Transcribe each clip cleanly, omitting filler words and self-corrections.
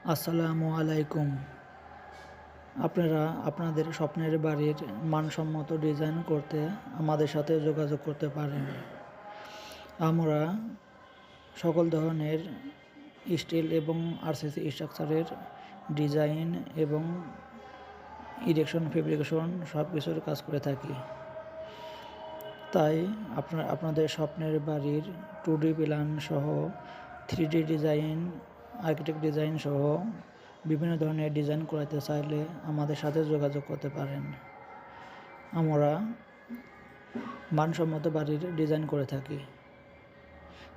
আসসালামু আলাইকুম। আপনারা আপনাদের স্বপ্নের বাড়ির মানসম্মত ডিজাইন করতে আমাদের সাথে যোগাযোগ করতে পারেন। আমরা সকল ধরনের স্টিল এবং আরসিসি স্ট্রাকচারের ডিজাইন এবং ইরেকশন, ফেব্রিকেশন সব কিছুর কাজ করে থাকি। তাই আপনাদের স্বপ্নের বাড়ির 2D প্ল্যান সহ 3D ডিজাইন, আর্কিটেক্ট ডিজাইন সহ বিভিন্ন ধরনের ডিজাইন করাতে চাইলে আমাদের সাথে যোগাযোগ করতে পারেন। আমরা মানসম্মত বাড়ির ডিজাইন করে থাকি।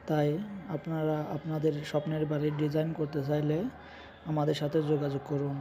তাই আপনারা আপনাদের স্বপ্নের বাড়ির ডিজাইন করতে চাইলে আমাদের সাথে যোগাযোগ করুন।